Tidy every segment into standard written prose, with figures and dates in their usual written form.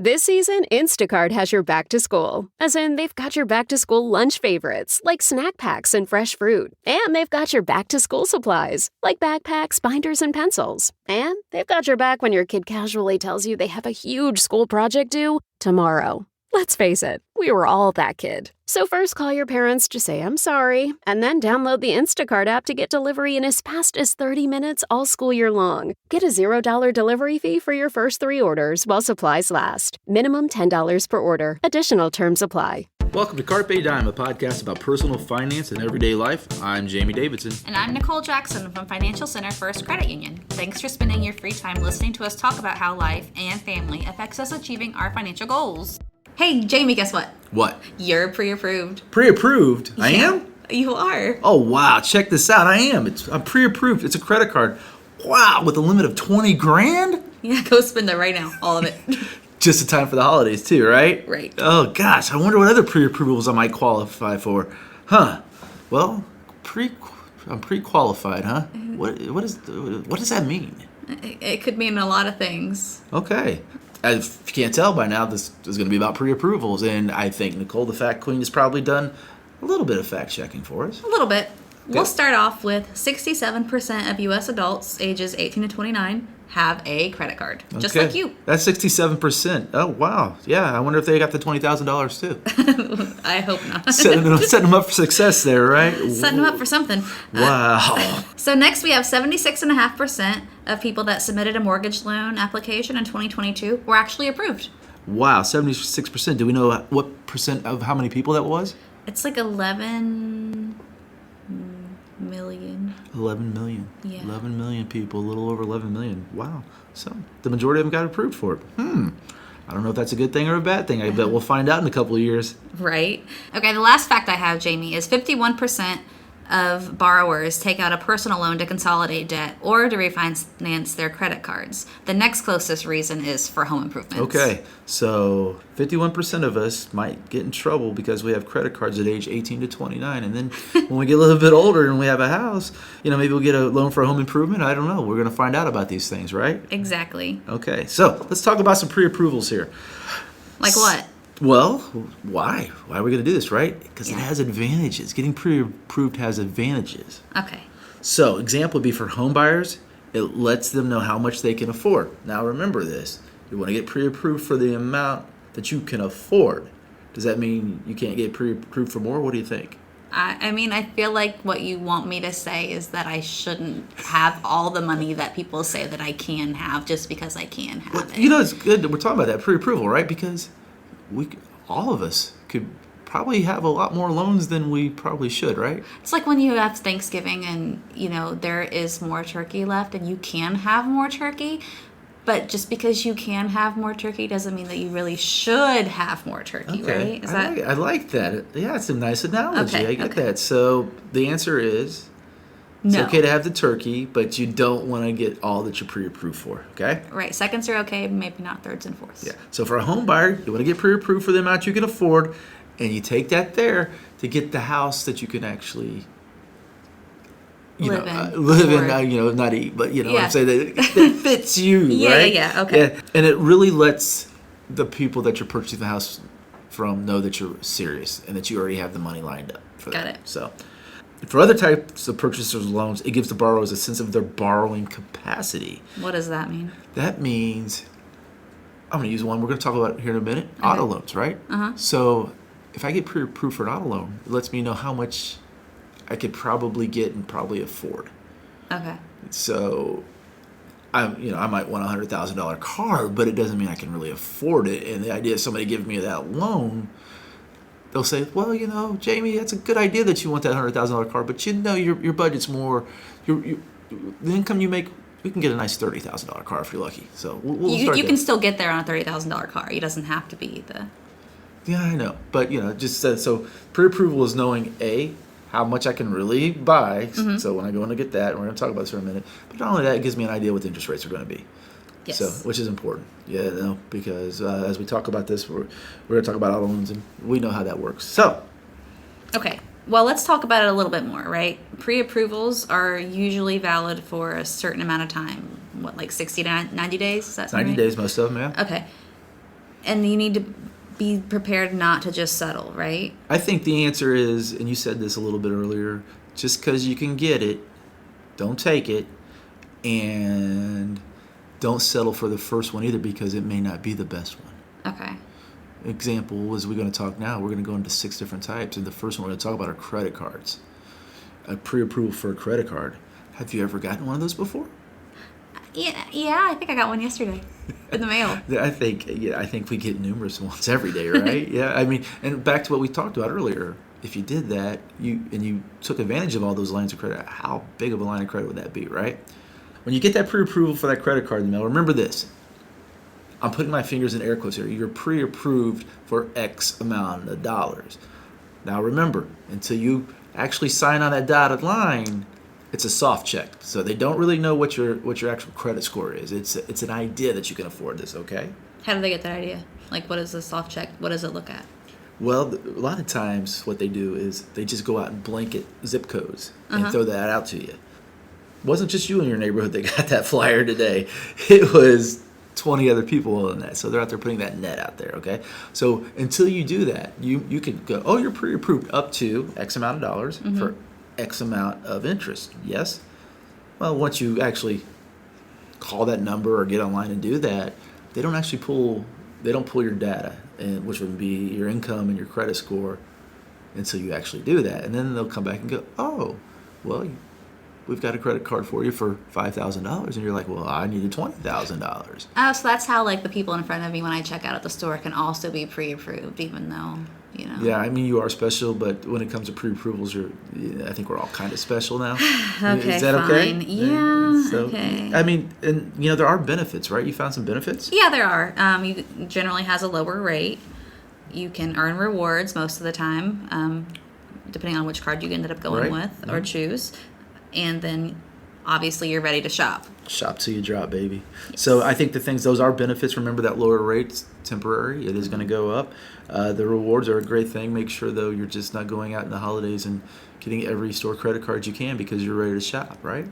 This season, Instacart has your back to school. As in, they've got your back to school lunch favorites, like snack packs and fresh fruit. And they've got your back to school supplies, like backpacks, binders, and pencils. And they've got your back when your kid casually tells you they have a huge school project due tomorrow. Let's face it, we were all that kid. So first call your parents to say I'm sorry, and then download the Instacart app to get delivery in as fast as 30 minutes all school year long. Get a $0 delivery fee for your first 3 orders while supplies last. Minimum $10 per order. Additional terms apply. Welcome to Carpe Dime, a podcast about personal finance and everyday life. I'm Jamie Davidson. And I'm Nicole Jackson from Financial Center First Credit Union. Thanks for spending your free time listening to us talk about how life and family affects us achieving our financial goals. Hey, Jamie, guess what? What? You're pre-approved. Pre-approved? I am? You are. Oh, wow. Check this out. I am. I'm pre-approved. It's a credit card. Wow. With a limit of 20 grand? Yeah, go spend it right now. All of it. Just in time for the holidays, too, right? Right. Oh, gosh. I wonder what other pre-approvals I might qualify for. Huh. Well, I'm pre-qualified, huh? What does that mean? It could mean a lot of things. Okay. As you can't tell by now, this is going to be about pre-approvals, and I think Nicole, the Fact Queen, has probably done a little bit of fact-checking for us. A little bit. Okay. We'll start off with 67% of U.S. adults ages 18 to 29 have a credit card, just like you. That's 67%. Oh, wow. Yeah, I wonder if they got the $20,000 too. I hope not. setting them up for success there, right? Setting them up for something. Wow. So next we have 76.5% of people that submitted a mortgage loan application in 2022 were actually approved. Wow, 76%. Do we know what percent of how many people that was? It's like 11 million. 11 million. Yeah. 11 million people, a little over 11 million. Wow. So the majority of them got approved for it. I don't know if that's a good thing or a bad thing. I bet we'll find out in a couple of years. Right. Okay, the last fact I have, Jamie, is 51% of borrowers take out a personal loan to consolidate debt or to refinance their credit cards. The next closest reason is for home improvements. Okay, so 51% of us might get in trouble because we have credit cards at age 18 to 29. And then when we get a little bit older and we have a house, maybe we'll get a loan for a home improvement. I don't know. We're going to find out about these things, right? Exactly. Okay, so let's talk about some pre-approvals here. Like what? Well, why? Why are we going to do this, right? Because it has advantages. Getting pre-approved has advantages. Okay. So, example would be for home buyers, it lets them know how much they can afford. Now, remember this. You want to get pre-approved for the amount that you can afford. Does that mean you can't get pre-approved for more? What do you think? I feel like what you want me to say is that I shouldn't have all the money that people say that I can have just because I can have it. It's good that we're talking about that pre-approval, right? Because all of us could probably have a lot more loans than we probably should, right? It's like when you have Thanksgiving and, there is more turkey left and you can have more turkey, but just because you can have more turkey doesn't mean that you really should have more turkey, right? I like that. Yeah, it's a nice analogy. Okay, I get that. So the answer is it's okay to have the turkey, but you don't want to get all that you're pre-approved for, okay? Right. Seconds are okay, maybe not thirds and fourths. Yeah. So for a home buyer, you want to get pre-approved for the amount you can afford, and you take that there to get the house that you can actually live in, not eat, but what I'm saying, that fits you, right? Yeah, okay. Yeah. And it really lets the people that you're purchasing the house from know that you're serious and that you already have the money lined up for that. Got it. So for other types of purchasers' loans, it gives the borrowers a sense of their borrowing capacity. What does that mean? That means, I'm going to use one we're going to talk about here in a minute, auto loans, right? Uh-huh. So if I get pre-approved for an auto loan, it lets me know how much I could probably get and probably afford. Okay. So I might want a $100,000 car, but it doesn't mean I can really afford it. And the idea of somebody giving me that loan, they'll say, well, Jamie, that's a good idea that you want that $100,000 car, but your budget's more, the income you make, we can get a nice $30,000 car if you're lucky. So we'll start you can still get there on a $30,000 car. It doesn't have to be the... Yeah, I know. But, just so pre-approval is knowing, A, how much I can really buy. Mm-hmm. So when I go in to get that, and we're going to talk about this for a minute. But not only that, it gives me an idea what the interest rates are going to be. Yes. So, which is important. Yeah, because as we talk about this, we're going to talk about auto loans, and we know how that works. So. Okay. Well, let's talk about it a little bit more, right? Pre-approvals are usually valid for a certain amount of time. What, like 60 to 90 days? Is that something 90 right? days, most of them, yeah. Okay. And you need to be prepared not to just settle, right? I think the answer is, and you said this a little bit earlier, just because you can get it, don't take it, and don't settle for the first one either because it may not be the best one. Okay. Example is we're going to talk now. We're going to go into 6 different types, and the first one we're going to talk about are credit cards. A pre-approval for a credit card. Have you ever gotten one of those before? Yeah, I think I got one yesterday in the mail. I think we get numerous ones every day, right? Yeah, I mean, and back to what we talked about earlier. If you did that, you took advantage of all those lines of credit, how big of a line of credit would that be, right? When you get that pre-approval for that credit card in the mail, remember this. I'm putting my fingers in air quotes here. You're pre-approved for X amount of dollars. Now remember, until you actually sign on that dotted line, it's a soft check. So they don't really know what your actual credit score is. It's an idea that you can afford this, okay? How do they get that idea? Like, what is the soft check? What does it look at? Well, a lot of times what they do is they just go out and blanket zip codes and throw that out to you. It wasn't just you in your neighborhood that got that flyer today. It was 20 other people on that. So they're out there putting that net out there, okay? So until you do that, you can go, oh, you're pre-approved up to X amount of dollars for X amount of interest. Yes? Well, once you actually call that number or get online and do that, they don't pull your data, which would be your income and your credit score, until you actually do that. And then they'll come back and go, oh, well, we've got a credit card for you for $5,000. And you're like, well, I needed $20,000. Oh, so that's how, like, the people in front of me when I check out at the store can also be pre-approved, even though, you know. Yeah, I mean, you are special, but when it comes to pre-approvals, I think we're all kind of special now. Okay, is that okay? fine. Yeah, so, okay. I mean, and, there are benefits, right? You found some benefits? Yeah, there are. You generally has a lower rate. You can earn rewards most of the time, depending on which card you ended up going with or choose. And then, obviously, you're ready to shop. Shop till you drop, baby. Yes. So I think those are benefits. Remember that lower rate's temporary. It is going to go up. The rewards are a great thing. Make sure, though, you're just not going out in the holidays and getting every store credit card you can because you're ready to shop, right?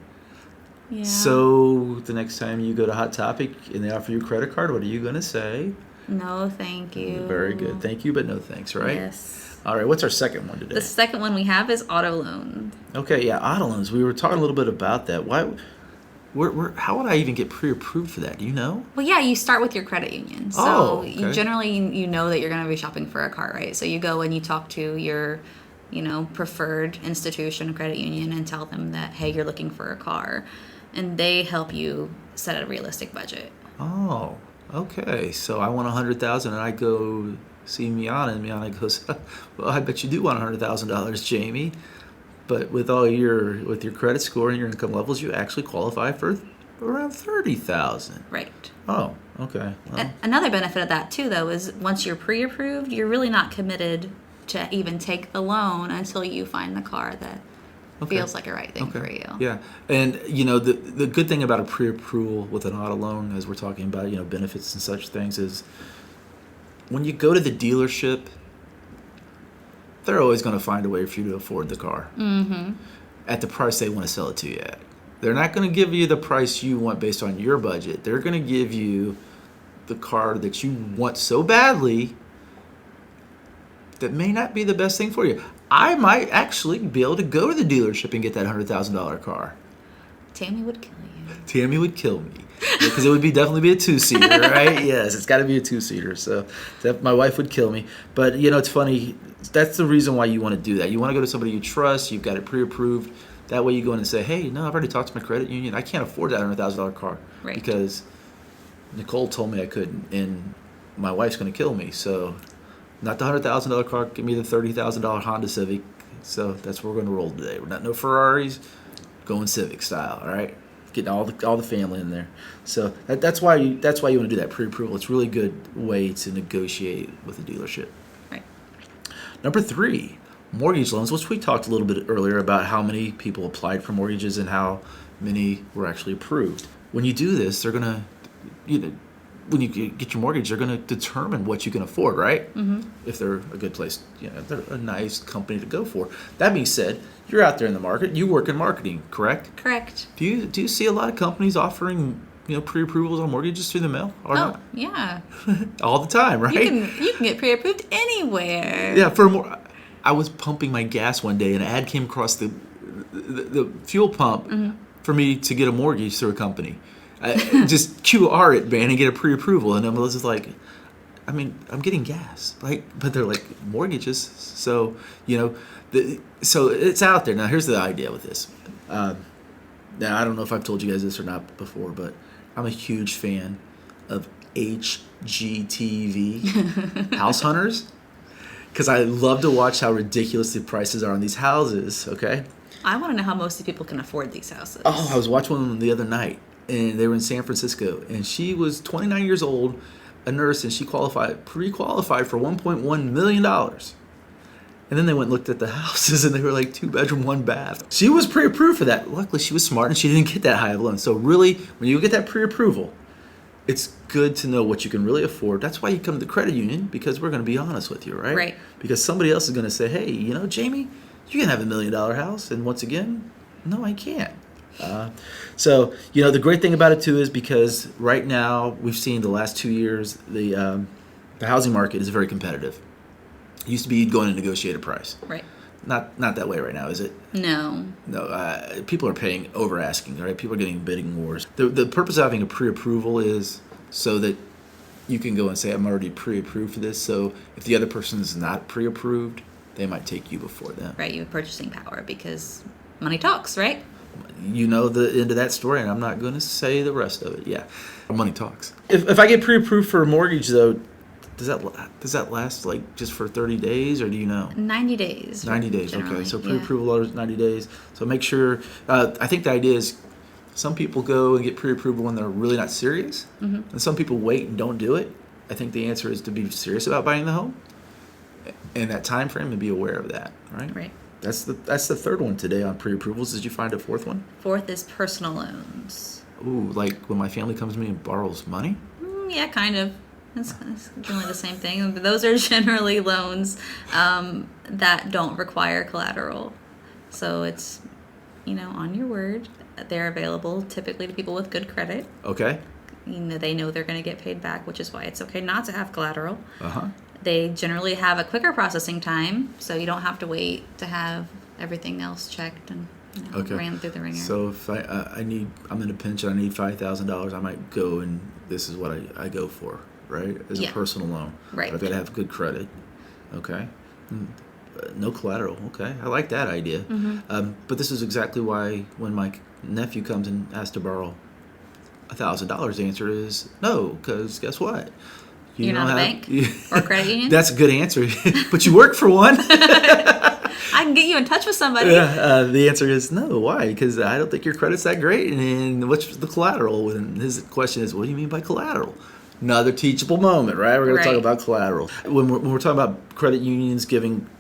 Yeah. So the next time you go to Hot Topic and they offer you a credit card, what are you going to say? No, thank you. Very good. Thank you, but no thanks, right? Yes. All right, what's our second one today? The second one we have is auto loan. Okay, yeah, auto loans. We were talking a little bit about that. How would I even get pre-approved for that? Do you know? Well, yeah, you start with your credit union. So you generally you know that you're going to be shopping for a car, right? So you go and you talk to your, preferred institution, credit union, and tell them that, hey, you're looking for a car, and they help you set a realistic budget. Oh, okay. So I want $100,000, and I go see Miana, and Miana goes, well, I bet you do want $100,000, Jamie. But with your credit score and your income levels, you actually qualify for around $30,000. Right. Oh, okay. Well. Another benefit of that too, though, is once you're pre-approved, you're really not committed to even take the loan until you find the car that feels like a right thing for you. Yeah, and the good thing about a pre-approval with an auto loan, as we're talking about, benefits and such things, is when you go to the dealership, they're always going to find a way for you to afford the car at the price they want to sell it to you at. They're not going to give you the price you want based on your budget. They're going to give you the car that you want so badly that may not be the best thing for you. I might actually be able to go to the dealership and get that $100,000 car. Tammy would kill you. Tammy would kill me. Because it would definitely be a 2-seater, right? Yes, it's got to be a 2-seater. So my wife would kill me. But, it's funny. That's the reason why you want to do that. You want to go to somebody you trust. You've got it pre-approved. That way you go in and say, hey, no, I've already talked to my credit union. I can't afford that $100,000 car. Right. Because Nicole told me I couldn't, and my wife's going to kill me. So not the $100,000 car. Give me the $30,000 Honda Civic. So that's where we're going to roll today. We're not no Ferraris. Going Civic style, all right? Getting all the family in there. So that's why you want to do that pre-approval. It's a really good way to negotiate with a dealership. Right. Number 3, mortgage loans, which we talked a little bit earlier about how many people applied for mortgages and how many were actually approved. When you do this, they're going to, when you get your mortgage, they're going to determine what you can afford, right? Mm-hmm. If they're a good place, they're a nice company to go for. That being said, you're out there in the market. You work in marketing, correct? Correct. Do you see a lot of companies offering, pre-approvals on mortgages through the mail or Oh, not? yeah. All the time, right? You can get pre-approved anywhere. Yeah, I was pumping my gas one day, and an ad came across the fuel pump for me to get a mortgage through a company. Just QR it, man, and get a pre-approval. And I was just like, I'm getting gas, right? But they're like mortgages, so so it's out there. Now, here's the idea with this. Now, I don't know if I've told you guys this or not before, but I'm a huge fan of HGTV, House Hunters, because I love to watch how ridiculous the prices are on these houses, okay? I want to know how most people can afford these houses. Oh, I was watching one the other night, and they were in San Francisco, and she was 29 years old, a nurse, and she pre-qualified for $1.1 million. And then they went and looked at the houses, and they were like 2-bedroom, 1-bath. She was pre-approved for that. Luckily, she was smart, and she didn't get that high of a loan. So really, when you get that pre-approval, it's good to know what you can really afford. That's why you come to the credit union, because we're going to be honest with you, right? Right. Because somebody else is going to say, hey, Jamie, you can have $1 million house. And once again, no, I can't. So the great thing about it, too, is because right now, we've seen the last 2 years, the housing market is very competitive. It used to be you'd go in and negotiate a price. Right. Not that way right now, is it? No. No. People are paying over asking, right? People are getting bidding wars. The purpose of having a pre-approval is so that you can go and say, I'm already pre-approved for this. So if the other person is not pre-approved, they might take you before them. Right. You have purchasing power because money talks, right? You know the end of that story, and I'm not going to say the rest of it. Yeah, money talks. If I get pre-approved for a mortgage, though, does that last like just for 30 days, or do you know? 90 days. 90 days, generally. okay. So pre-approval is 90 days. So make sure, I think the idea is some people go and get pre-approval when they're really not serious, and some people wait and don't do it. I think the answer is to be serious about buying the home in that time frame and be aware of that, right? Right. That's the third one today on pre-approvals. Did you find a fourth one? Fourth is personal loans. Ooh, like when my family comes to me and borrows money? Yeah, kind of. It's generally the same thing. But those are generally loans that don't require collateral. So it's, on your word. They're available typically to people with good credit. Okay. They know they're going to get paid back, which is why it's okay not to have collateral. Uh-huh. They generally have a quicker processing time, so you don't have to wait to have everything else checked and ran through the ringer. So if I'm in a pinch and I need $5,000, I might go and this is what I go for, right? As a personal loan. Right. But I've got to have good credit. Okay. No collateral. Okay. I like that idea. But this is exactly why when my nephew comes and asks to borrow $1,000, the answer is no, because guess what? You're not a bank or credit union? That's a good answer, but you work for one. I can get you in touch with somebody. Yeah, the answer is no. Why? Because I don't think your credit's that great. And what's the collateral? And his question is, what do you mean by collateral? Another teachable moment, right? We're going to talk about collateral. When we're talking about credit unions giving,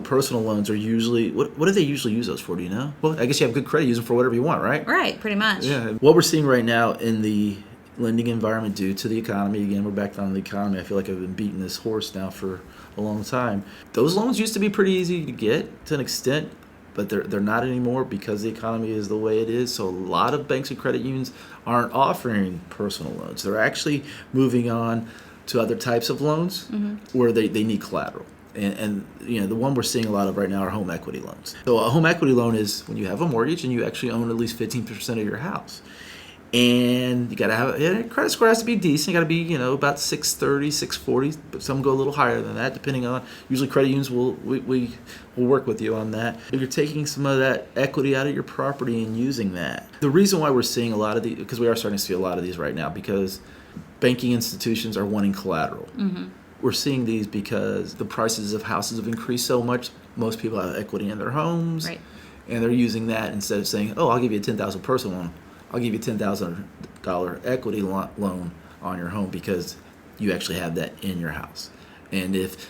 personal loans are usually, what do they usually use those for? Do you know? Well, I guess you have good credit, use them for whatever you want, right? Right, pretty much. Yeah. What we're seeing right now in the lending environment due to the economy, again, we're back on the economy. I feel like I've been beating this horse now for a long time. Those loans used to be pretty easy to get to an extent, but they're not anymore because the economy is the way it is. So a lot of banks and credit unions aren't offering personal loans. They're actually moving on to other types of loans where they need collateral. And the one we're seeing a lot of right now are home equity loans. So a home equity loan is when you have a mortgage and you actually own at least 15% of your house. And you got to have credit score has to be decent. You got to be about 630, 640, but some go a little higher than that, depending on. Usually, credit unions will work with you on that. If you're taking some of that equity out of your property and using that, the reason why we're seeing a lot of these, because we are starting to see a lot of these right now, because banking institutions are wanting collateral. We're seeing these because the prices of houses have increased so much. Most people have equity in their homes, right, and they're using that instead of saying, "Oh, I'll give you a $10,000 personal loan. I'll give you a $10,000 equity loan on your home because you actually have that in your house." And if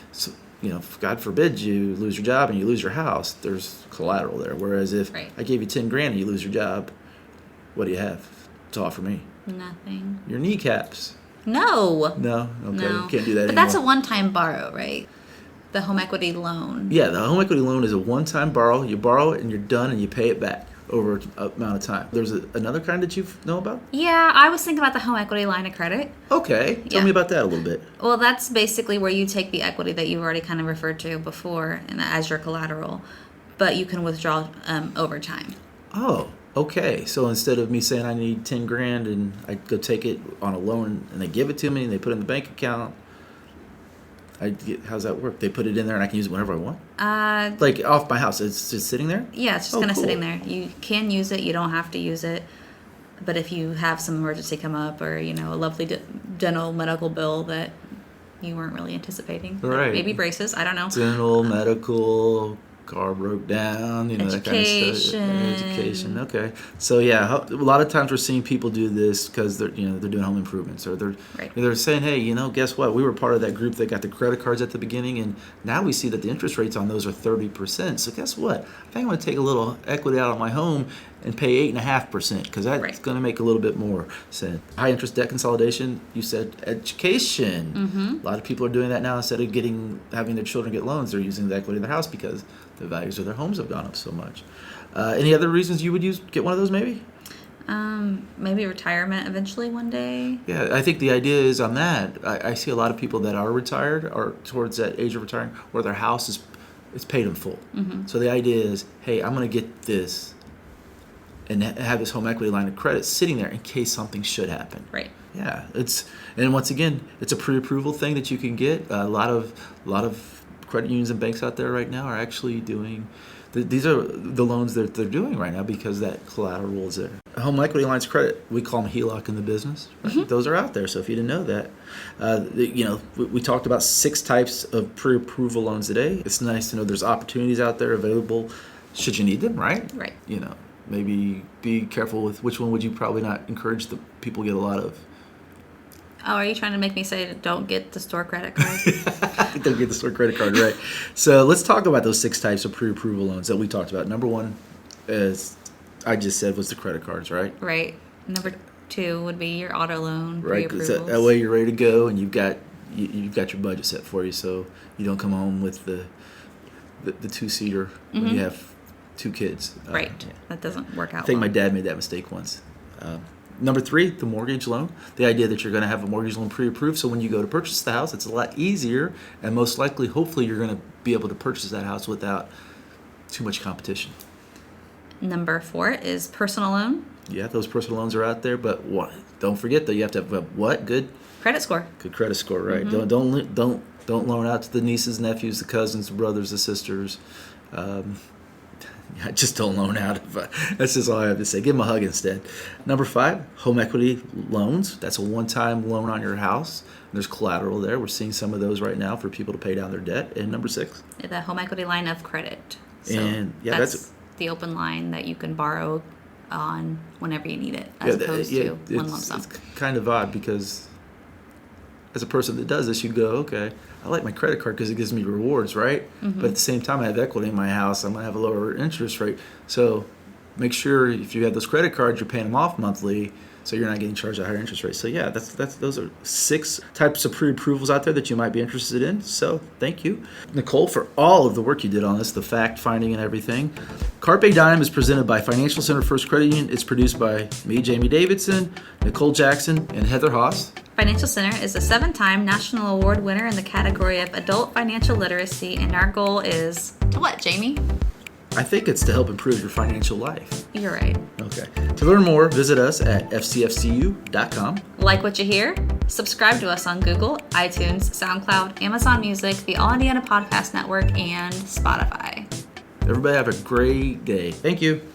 God forbid you lose your job and you lose your house, there's collateral there. Whereas if I gave you $10,000 and you lose your job, what do you have to offer me? Nothing. Your kneecaps. No. Okay. No. You can't do that anymore. But that's a one-time borrow, right? The home equity loan. Yeah, the home equity loan is a one-time borrow. You borrow it and you're done and you pay it back. over an amount of time. There's another kind that you know about? Yeah, I was thinking about the home equity line of credit. Okay, tell Yeah. me about that a little bit. Well, that's basically where you take the equity that you've already kind of referred to before and as your collateral, but you can withdraw over time. Oh, okay. So instead of me saying I need 10 grand and I go take it on a loan and they give it to me and they put it in the bank account, how's that work? They put it in there and I can use it whenever I want? Like off my house. It's just sitting there? Yeah, it's just kind of sitting there. You can use it. You don't have to use it. But if you have some emergency come up or, a lovely dental medical bill that you weren't really anticipating. Like Right. maybe braces. I don't know. Dental, medical, car broke down, that kind of stuff. Education. Okay. So yeah, a lot of times we're seeing people do this because they're doing home improvements or they're saying, hey, guess what? We were part of that group that got the credit cards at the beginning, and now we see that the interest rates on those are 30%. So guess what? I think I'm going to take a little equity out of my home and pay 8.5% because that's going to make a little bit more sense. High interest debt consolidation. You said education. Mm-hmm. A lot of people are doing that now. Instead of having their children get loans, they're using the equity in their house because the values of their homes have gone up so much. Any other reasons you would get one of those maybe? Maybe retirement eventually one day. Yeah, I think the idea is on that. I see a lot of people that are retired or towards that age of retiring where their house is paid in full. Mm-hmm. So the idea is, hey, I'm going to get this and have this home equity line of credit sitting there in case something should happen. Right. Yeah, and once again, it's a pre-approval thing that you can get. A lot of credit unions and banks out there right now are actually doing. These are the loans that they're doing right now because that collateral is there. Home equity lines of credit, we call them HELOC in the business. Right? Mm-hmm. Those are out there. So if you didn't know that, we talked about 6 types of pre-approval loans today. It's nice to know there's opportunities out there available should you need them, right? Right. Maybe be careful with which one would you probably not encourage the people get a lot of. Oh, are you trying to make me say don't get the store credit card? Don't get the store credit card, right. So let's talk about those 6 types of pre-approval loans that we talked about. Number 1, as I just said, was the credit cards, right? Right. Number 2 would be your auto loan, right, pre-approvals. That way you're ready to go and you've got your budget set for you, so you don't come home with the 2-seater when you have 2 kids. Right. That doesn't work out I think well. my dad made that mistake once. Number 3, the mortgage loan. The idea that you're going to have a mortgage loan pre-approved, so when you go to purchase the house, it's a lot easier, and most likely, hopefully, you're going to be able to purchase that house without too much competition. Number 4 is personal loan. Yeah, those personal loans are out there, but don't forget though, you have to have what? Good credit score. Good credit score, right? Mm-hmm. Don't loan out to the nieces, nephews, the cousins, the brothers, the sisters. Just don't loan out. That's just all I have to say. Give them a hug instead. Number 5, home equity loans. That's a one-time loan on your house. There's collateral there. We're seeing some of those right now for people to pay down their debt. And number 6, the home equity line of credit. So and that's the open line that you can borrow on whenever you need it, as opposed to one lump sum. It's kind of odd because as a person that does this, you go, okay, I like my credit card because it gives me rewards, right? Mm-hmm. But at the same time, I have equity in my house. I'm going to have a lower interest rate. So make sure if you have those credit cards, you're paying them off monthly so you're not getting charged a higher interest rate. So yeah, those are 6 types of pre-approvals out there that you might be interested in. So thank you, Nicole, for all of the work you did on this, the fact finding and everything. Carpe Diem is presented by Financial Center First Credit Union. It's produced by me, Jamie Davidson, Nicole Jackson, and Heather Haas. Financial Center is a 7-time national award winner in the category of adult financial literacy, and our goal is what, Jamie? I think it's to help improve your financial life. You're right. Okay. To learn more, visit us at fcfcu.com. Like what you hear? Subscribe to us on Google, iTunes, SoundCloud, Amazon Music, the All Indiana Podcast Network, and Spotify. Everybody have a great day. Thank you.